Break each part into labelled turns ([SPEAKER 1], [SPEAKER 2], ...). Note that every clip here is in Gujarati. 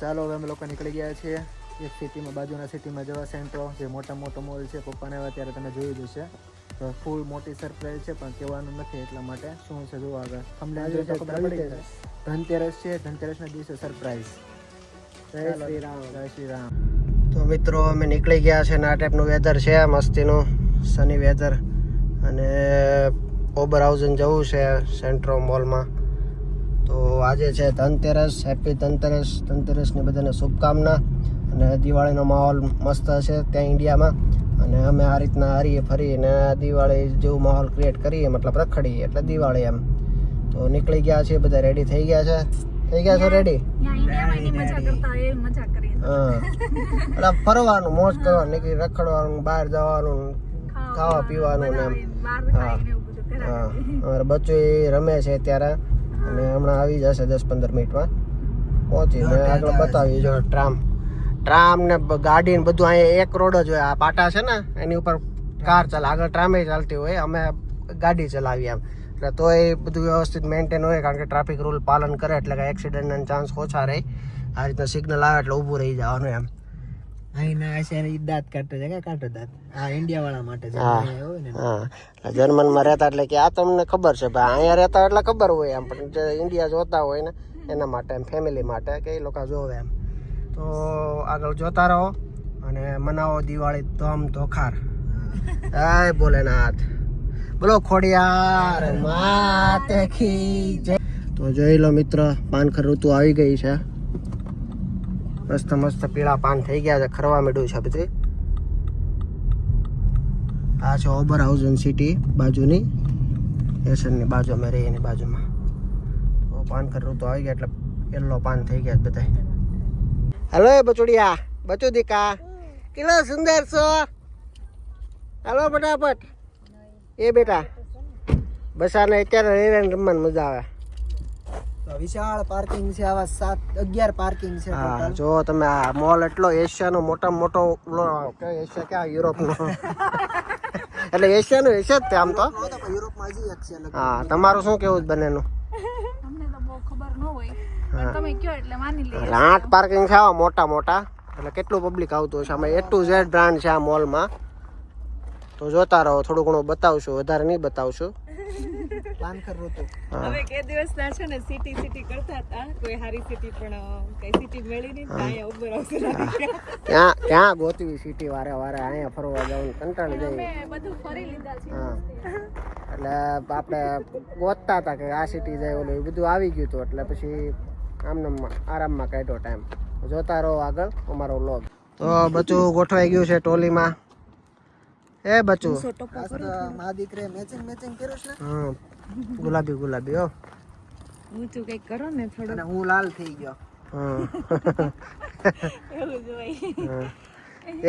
[SPEAKER 1] ચાલો હવે અમે લોકો નીકળી ગયા છીએ એક સિટીમાં, બાજુના સિટીમાં જવા સેન્ટ્રો, જે મોટો મોલ છે. પપ્પાને આવ્યા ત્યારે તમે જોઈ જ હશે. તો ફૂલ મોટી સરપ્રાઈઝ છે, પણ કહેવાનું નથી એટલા માટે. શું છે જોવા આગળ તમને ધનતેરસ છે, ધનતેરસના દિવસે સરપ્રાઈઝ. જય શ્રી રામ, જય શ્રી રામ. તો મિત્રો અમે નીકળી ગયા છે ને આ ટાઈપનું વેધર છે, મસ્તીનું સની વેધર. અને ઓબરહાઉઝન જવું છે સેન્ટ્રો મોલમાં. તો આજે છે ધનતેરસ. હેપી ધનતેરસ. ધનતેરસની બધાને શુભકામના. અને દિવાળીનો માહોલ મસ્ત હશે ત્યાં ઇન્ડિયામાં. અને અમે આ રીતના હરીએ ફરીને દિવાળી જેવું માહોલ ક્રિએટ કરીએ, મતલબ રખડીએ એટલે દિવાળી એમ. તો નીકળી ગયા છીએ, બધા રેડી થઈ ગયા છે. થઈ ગયા છો રેડી? હા, એટલે ફરવાનું, મોજ કરવાનું, નીકળી રખડવાનું, બહાર જવાનું, ખાવા પીવાનું ને એમ. હા હા, અમારે બચ્ચું રમે છે અત્યારે અને હમણાં આવી જશે 10-15 મિનિટમાં પહોંચીને આગળ બતાવી. જો ટ્રામ ને ગાડી ને બધું અહીંયા એક રોડ જ હોય. આ પાટા છે ને એની ઉપર કાર ચાલે, આગળ ટ્રામે ચાલતી હોય, અમે ગાડી ચલાવીએ એમ. એટલે તોય બધું વ્યવસ્થિત મેન્ટેન હોય, કારણ કે ટ્રાફિક રૂલ પાલન કરે એટલે કે એક્સિડન્ટના ચાન્સ ઓછા રહે. આ રીતના સિગ્નલ આવે એટલે ઊભું રહી જવાનું એમ. દાંત કાઢતો છે, કાઢો દાંત. હા, ઇન્ડિયા વાળા માટે. હા, જર્મનમાં રહેતા એટલે કે આ તમને ખબર છે ભાઈ, અહીંયા રહેતા એટલે ખબર હોય એમ, પણ જે ઇન્ડિયા જોતા હોય ને એના માટે એમ, ફેમિલી માટે કે એ લોકો જોવે એમ. તો આગળ જોતા રહો અને મનાવો દિવાળી ધોમ ધોખાર. જય ભોલેનાથ, બોલો ખોડિયાર માતે કી જય. તો જોઈ લો મિત્ર, પાનખર ઋતુ આવી ગઈ છે. મસ્ત મસ્ત પીળા પાન થઈ ગયા છે, ખરવા માંડ્યું છે બધું. આ છે ઓબરહાઉઝન સિટી બાજુની, સ્ટેશનની બાજુ અમે રહી એની બાજુમાં. તો પાનખર ઋતુ આવી ગયા એટલે યલો પાન થઈ ગયા બધા. હેલો એ બચુડિયા, બચુ દીકા, કેટલો સુંદર છો. હાલો ફટાફટ. એ બેટા બસ આને અત્યારે રેરાને રમવાની મજા આવે. વિશાળ પાર્કિંગ છે, આવા 7-11 પાર્કિંગ છે. હા, જો તમે આ મોલ એટલો એશિયાનો મોટામાં મોટો, એશિયા ક્યાં, યુરોપનો. એટલે એશિયાનો એશિયા જ તે આમ તો. યુરોપમાં હજી એક છે. હા, તમારું શું કેવું બનેનું? અમને તો બહુ ખબર ન હોય, પણ તમે કહો એટલે માની લઈએ. 8 પાર્કિંગ છે આવા મોટા, એટલે કેટલું પબ્લિક આવતું હશે. આમાં A to Z બ્રાન્ડ છે આ મોલમાં. તો જોતા રહો, થોડું ઘણું બતાવશું, વધારે નહીં બતાવશું.
[SPEAKER 2] હવે કે દિવસના છે ને સિટી કરતા હતા, કોઈ હારી સિટી પણ કઈ સિટી મળી નહીં, અહીંયા ઓબરહાઉઝન આવી ગયા.
[SPEAKER 1] ક્યાં ગોતવી સિટી વારે અહીંયા ફરવા જવાનું કંટાળી જાય.
[SPEAKER 2] અમે બધું ફરી લીધા છે.
[SPEAKER 1] હા, એટલે આપણે ગોતતા હતા કે આ સિટી જાય, ઓલું એ બધું આવી ગયું હતું. એટલે પછી આમને આરામમાં કાઢ્યો ટાઈમ. જોતા રહો આગળ અમારો વ્લોગ. તો બચ્ચું ગોઠવાઈ ગયું છે ટોલીમાં. એ બચ્ચું મારા દીકરે મેચિંગ કર્યું છે. હા, ગુલાબી હો.
[SPEAKER 2] ઊંચું કઈક કરો ને થોડું.
[SPEAKER 1] અને હું લાલ થઈ ગયો.
[SPEAKER 2] એવું જોઈ.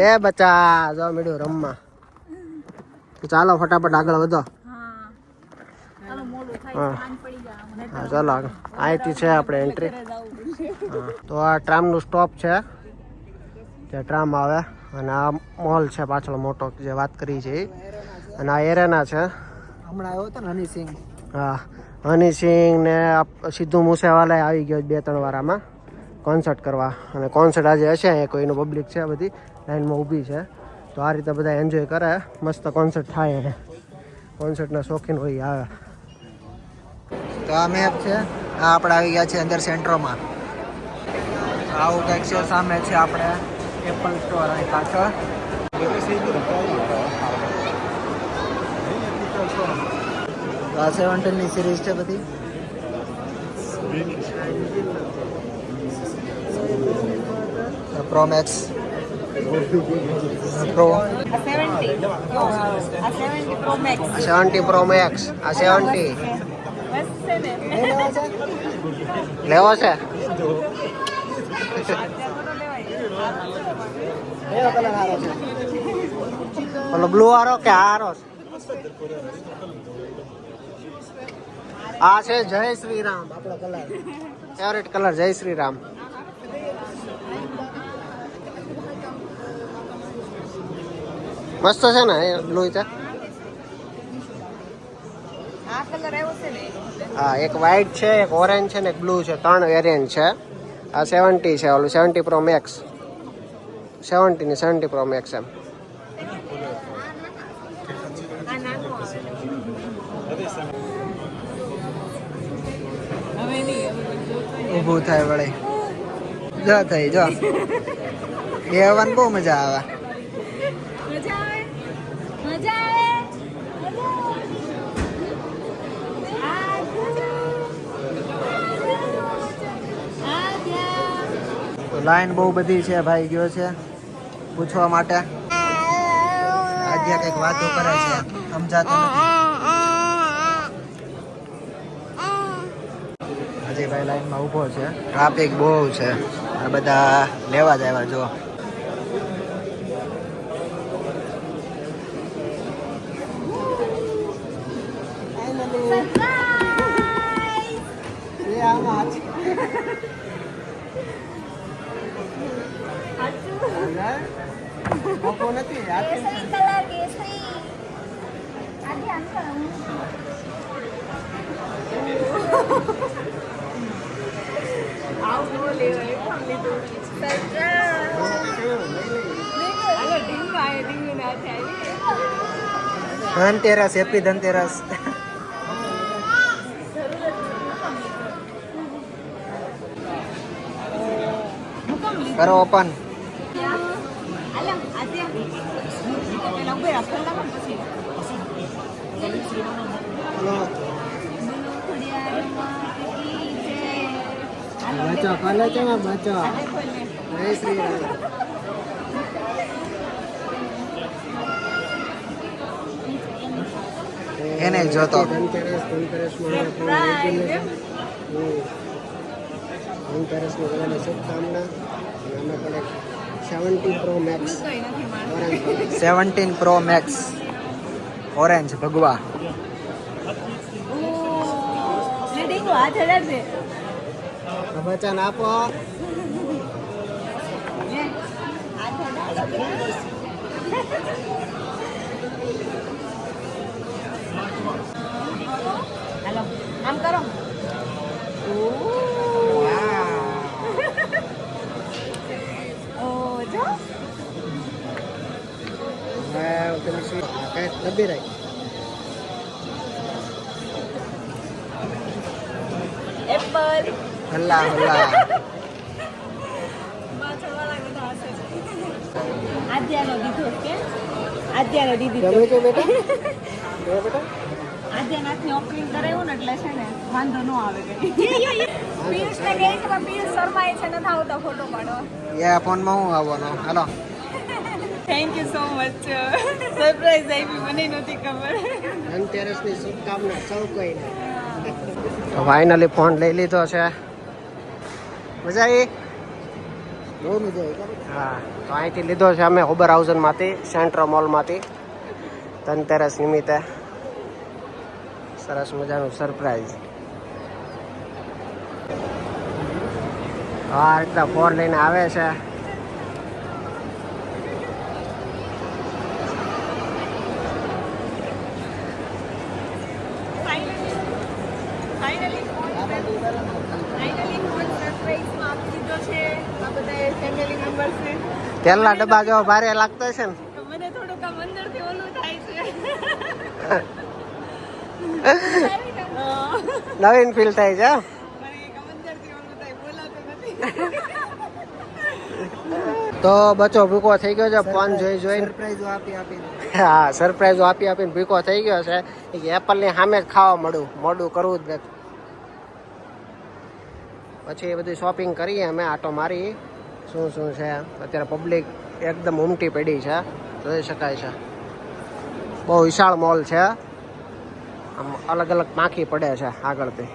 [SPEAKER 1] એ બચ્ચા જો મેડું રમવા. ચાલો ફટાફટ આગળ વધો. હા ચાલો આગળ. અહીંથી છે આપણે એન્ટ્રી. તો આ ટ્રામનું સ્ટોપ છે, ત્યાં ટ્રામ આવે. અને આ મોલ છે પાછળ મોટો જે વાત કરી છે. અને આ એરેના છે. હમણાં આવ્યો હતો ને હની સિંહ. હા, હની સિંહ ને સિદ્ધુ મૂસેવાલા આવી ગયો 2-3 વારામાં કોન્સર્ટ કરવા. અને કોન્સર્ટ આજે હશે, અહીંયા કોઈનું પબ્લિક છે, બધી લાઈનમાં ઊભી છે. તો આ રીતે બધા એન્જોય કરે, મસ્ત કોન્સર્ટ થાય. એને કોન્સર્ટના શોખીન હોય આવે. તો આ મેપ છે, આ આપણે આવી ગયા છે અંદર સેન્ટ્રોમાં. આવું કંઈક છે, સામે છે આપણે એપલ સ્ટોર અહીં પાછળ. આ 17ની સિરીઝ છે બધી. Pro max, pro 70 pro max. આ 70 લેવો છે. ઓલો બ્લુ વાળો કે હારો? આ છે જય શ્રી રામ, આપણો કલર, ફેવરેટ કલર જય શ્રી રામ. મસ્ત છે ને બ્લુ છે.
[SPEAKER 2] આ કલર આવ્યો છે ને.
[SPEAKER 1] હા, એક વ્હાઈટ છે, એક ઓરેન્જ છે ને એક બ્લુ છે. 3 વેરિયન્ટ છે. આ 70 છે, ઓલું 70 પ્રો મેક્સ. 70 ને 70 પ્રો મેક્સ એમ.
[SPEAKER 2] આ નાનું આવે હવે નહીં
[SPEAKER 3] ઊભું થાય વળે જો થઈ જો એ આવવાની બહુ મજા આવે.
[SPEAKER 2] મજા આવે મજા આવે
[SPEAKER 3] લાઈન બહુ બધી છે, ભાઈ ગયો છે પૂછવા માટે. આજે કંઈક વાતો કરે છે, સમજાતું નથી. અજયભાઈ લાઈનમાં ઊભો છે, ટ્રાફિક બહુ છે, આ બધા લેવા જ આવ્યા જો.
[SPEAKER 2] આવું લેવાય પણ લીધું હાલો ઢીંગું આવે ઢીંગું ના થાય
[SPEAKER 3] ધનતેરસ, હેપી ધનતેરસ. કરો ઓપન.
[SPEAKER 1] બચો કોલે છે ને બચો જય શ્રી રામ.
[SPEAKER 3] એને જોતો
[SPEAKER 1] ધનતેરસમાં બધાને શુભકામના. અને અમે પણ 70 pro max
[SPEAKER 3] 17 pro max orange ભગવા.
[SPEAKER 1] વચન આપો.
[SPEAKER 2] હાલો આમ કરો ઓ જો
[SPEAKER 1] ડબ્બી રહી
[SPEAKER 2] એપલ
[SPEAKER 3] હલ્લા હલ્લા.
[SPEAKER 2] આદ્યાનો દીધો કે આદ્યાનો દીધી
[SPEAKER 1] ગમે છે બેટા ગમે બેટા
[SPEAKER 2] આદ્યાનાથની ઓપનિંગ કરાવ્યું ને એટલે છે ને વાંધો ન આવે કઈ પિયુષને કહે કે પિયુષ શર્માએ છે નથી આવતા ફોટો પાડવા.
[SPEAKER 3] એ ફોનમાં હું આવવાનો. Hello
[SPEAKER 2] thank you so much surprise આપી મને નહોતી ખબર.
[SPEAKER 1] ધનતેરસની શુભકામના સૌ કોઈને. ફાઇનલી ફોન લઈ લીધો છે. મજા આવી? બહુ મજા આવી. હા, તો અહીંથી લીધો છે અમે ઓબર હાઉઝનમાંથી, સેન્ટ્રો મોલમાંથી, ધનતેરસ નિમિત્તે. સરસ મજાનું સરપ્રાઈઝ. આ રીતના ફોન લઈને આવે છે.
[SPEAKER 2] ફાઇનલી ફોન સરપ્રાઈઝમાં આપી દીધો છે આ બધા ફેમિલી મેમ્બર્સને.
[SPEAKER 1] તેલના ડબ્બા જેવો ભારે લાગતો છે ને.
[SPEAKER 2] તો મને થોડુંક આમ અંદરથી ઓલું થાય છે.
[SPEAKER 1] નવીન ફીલ થાય છે.
[SPEAKER 2] મને એક અંદરથી ઓલું થાય બોલાતું નથી.
[SPEAKER 1] તો બચ્ચો ભૂકો થઈ ગયો છે ફોન જોઈને.
[SPEAKER 3] સરપ્રાઈઝ આપી આપીને.
[SPEAKER 1] હા, સરપ્રાઈઝ આપીને ભૂકો થઈ ગયો છે. એપલની સામે જ ખાવા મોડું કરવું જ નથી. પછી એ બધી શોપિંગ કરીએ અમે, આટો મારી શું છે. અત્યારે પબ્લિક એકદમ ઉમટી પડી છે, જોઈ શકાય છે. બહુ વિશાળ મોલ છે, આમ અલગ અલગ પાંખી પડે છે આગળથી.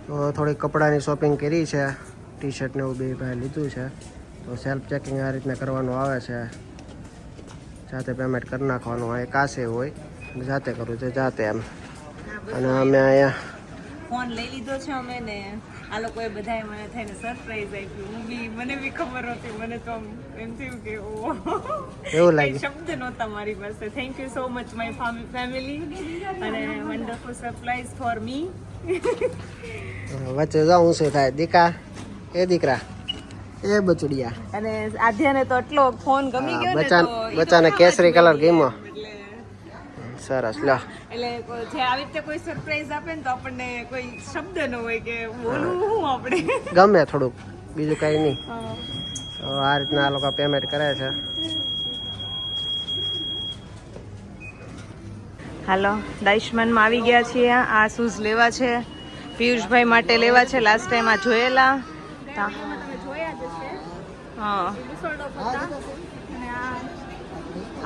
[SPEAKER 1] તો થોડીક કપડાની શોપિંગ કરી છે, ટી શર્ટ ને એવું બે ભાઈ લીધું છે. તો સેલ્ફ ચેકિંગ આ રીતના કરવાનું આવે છે, જાતે પેમેન્ટ કરી નાખવાનું. આ કાસે હોય જાતે કરું છે જાતે એમ. અને અમે અહીંયા
[SPEAKER 2] ફોન લઈ લીધો છે અમે ને આ લોકોએ બધાએ મને થઈને સરપ્રાઈઝ આપ્યું. મને બી ખબર નહોતી. મને તો એમ થયું કે ઓ
[SPEAKER 3] એવું લાગ્યું.
[SPEAKER 2] શબ્દ નહોતા મારી પાસે. Thank you so much my family અને વન્ડરફુલ સરપ્રાઈઝ ફોર મી.
[SPEAKER 3] વચ્ચે જાઉં શું થાય દીકા એ દીકરા એ બચુડિયા
[SPEAKER 2] અને આધ્યાને તો એટલો ફોન ગમી ગયો ને તો
[SPEAKER 3] બચ્ચાને કેસરી કલર ગમ્યો. સરસ લો.
[SPEAKER 2] એટલે જે આવી રીતે કોઈ સરપ્રાઈઝ આપે ને તો આપણને કોઈ શબ્દ ન હોય કે બોલવું શું આપણે.
[SPEAKER 3] ગમે થોડુંક બીજું કઈ નહીં. આ રીતના આ લોકો પેમેન્ટ કરે છે.
[SPEAKER 2] હાલો ડાઈશમનમાં આવી ગયા છીએ. આ શૂઝ લેવા છે પિયુષભાઈ માટે લેવા છે. લાસ્ટ ટાઈમ આ જોયેલા હા.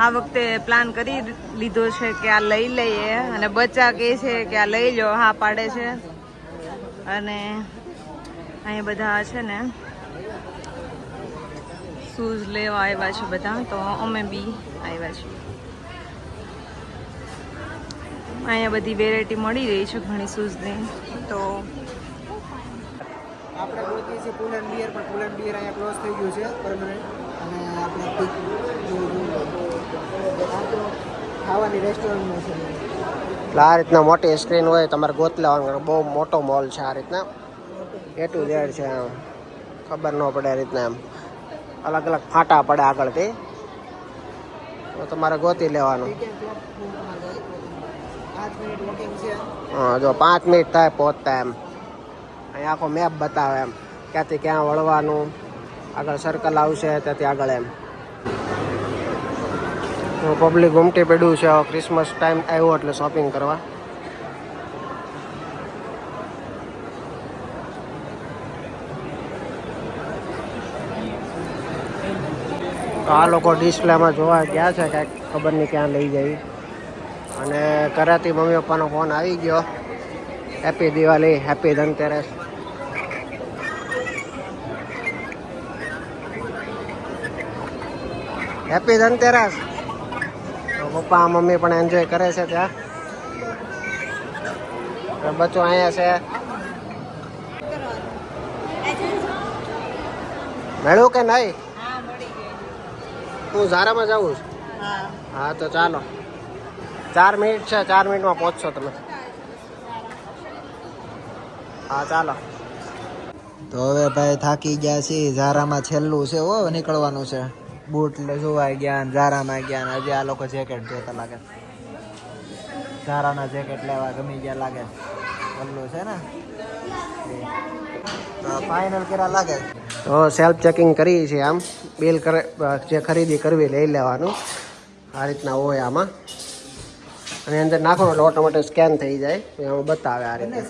[SPEAKER 2] આ વખતે પ્લાન કરી લીધો છે કે આ લઈ લઈએ અને બચ્ચા કહે છે કે આ લઈ લો. હા પાડે છે. અને અહીંયા બધા છે ને શૂઝ લેવા આવ્યા છે બધા. તો અમે બી આવ્યા છીએ. અહીંયા બધી વેરાયટી મળી રહી છે ઘણી શૂઝની. તો
[SPEAKER 3] આપણે ગોતી છે પુલ એન્ડ બિયર, પણ પુલ એન્ડ બિયર અહીંયા ક્લોઝ થઈ ગયું છે પરમનન્ટ. અને આપણે ખાવાની રેસ્ટોરન્ટમાં છે. આ રીતના મોટી સ્ક્રીન હોય તમારે ગોત લેવાનું. બહુ મોટો મોલ છે. આ રીતના A to Z છે. ખબર ન પડે આ રીતના એમ અલગ અલગ ફાટા પડે આગળથી. તો તમારે ગોતી લેવાનું. હા જો 5 મિનિટ થાય પહોંચતા એમ. અહીંયા આખો મેપ બતાવે એમ ક્યાંથી ક્યાં વળવાનું. આગળ સર્કલ આવશે ત્યાંથી આગળ એમ. પબ્લિક ઉમટી પડ્યું છે. ક્રિસમસ ટાઈમ આવ્યો એટલે શોપિંગ કરવા. આ લોકો ડિસ્પ્લેમાં જોવા ગયા છે કાંઈક ખબર નહીં ક્યાં લઈ જાય. અને ઘરેથી મમ્મી પપ્પાનો ફોન આવી ગયો. Happy Diwali, happy Dhanteras. Happy Dhanteras. પપ્પા મમ્મી પણ એન્જોય કરે છે ત્યાં. બચ્ચો અહીંયા છે. મેળવું કે નહીં? હું ઝારામાં જાઉં છું. હા તો ચાલો 4 મિનિટ છે. 4 મિનિટમાં પહોંચશો તમે. હા ચાલો. તો હવે ભાઈ થાકી ગયા છીએ. ઝારામાં છેલ્લું છે હો નીકળવાનું છે. બૂટ જોવા ગયા, ઝારામાં ગયા. હજી આ લોકો જેકેટ જોતા લાગે. ઝારાના જેકેટ લેવા ગમી ગયા લાગે. છેલ્લું છે ને ફાઇનલ કર્યા લાગે. તો સેલ્ફ ચેકિંગ કરી છે. આમ બિલ કરે જે ખરીદી કરવી લઈ લેવાનું. આ રીતના હોય આમાં. અને અંદર નાખો એટલે ઓટોમેટિક સ્કેન થઈ જાય. એમાં બતાવે આ રીતે.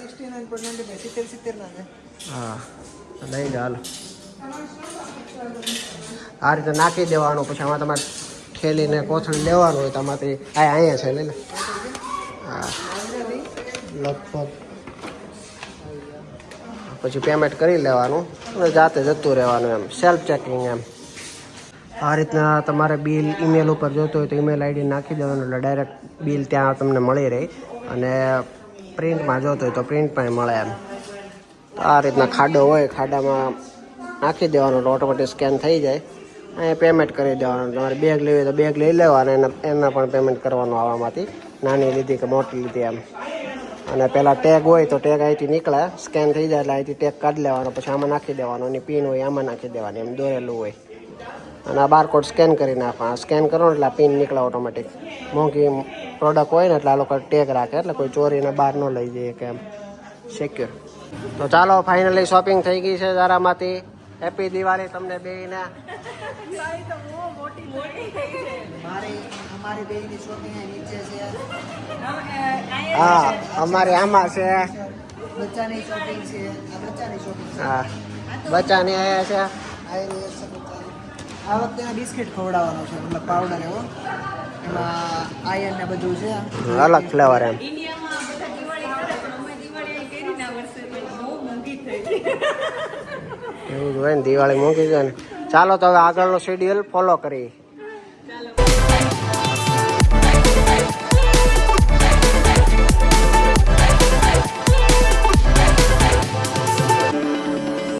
[SPEAKER 3] હા લઈ લો હાલો. આ રીતે નાખી દેવાનું. પછી આમાં તમારે ઠેલીને કોથળી લેવાનું હોય તમારી અહીંયા છે લઈ લે. હા લગભગ પછી પેમેન્ટ કરી લેવાનું અને જાતે જતું રહેવાનું એમ. સેલ્ફ ચેકિંગ એમ. આ રીતના તમારે બિલ ઈમેલ ઉપર જોતું હોય તો ઈમેલ આઈડી નાખી દેવાનું એટલે ડાયરેક્ટ બિલ ત્યાં તમને મળી રહે. અને પ્રિન્ટમાં જોતું હોય તો પ્રિન્ટમાં મળે એમ. તો આ રીતના ખાડો હોય ખાડામાં નાખી દેવાનું ઓટોમેટિક સ્કેન થઈ જાય. અહીંયા પેમેન્ટ કરી દેવાનું. તમારે બેગ લેવી હોય તો બેગ લઈ લેવાનું. એના પણ પેમેન્ટ કરવાનું આવામાંથી. નાની લીધી કે મોટી લીધી એમ. અને પહેલાં ટેગ હોય તો ટેગ અહીંથી નીકળે. સ્કેન થઈ જાય એટલે અહીંથી ટેગ કાઢી લેવાનો. પછી આમાં નાખી દેવાનો. એની પિન હોય આમાં નાખી દેવાની એમ દોરેલું હોય. અને આ બારકોડ સ્કેન કરી નાખવા. સ્કેન કરો એટલે આ પિન નીકળે ઓટોમેટિક. મોંઘી પ્રોડક્ટ હોય ને એટલે આ લોકો ટેગ રાખે એટલે કોઈ ચોરીને બહાર ન લઈ જઈએ કે એમ સિક્યોર. તો ચાલો ફાઇનલી શોપિંગ થઈ ગઈ છે ઝારામાંથી. હેપી દિવાળી તમને બેયને. હા અમારી આમાં છે. હા બચ્ચાની આયા છે. આ વખતે બિસ્કિટ ખવડાવવાનો છે મતલબ પાવડર એવો. એમાં આયન ને બધું છે. અલગ ફ્લેવર એમ. એવું જ હોય ને દિવાળી મોંઘી છે ને. ચાલો તો હવે આગળનો શેડ્યુલ ફોલો કરી.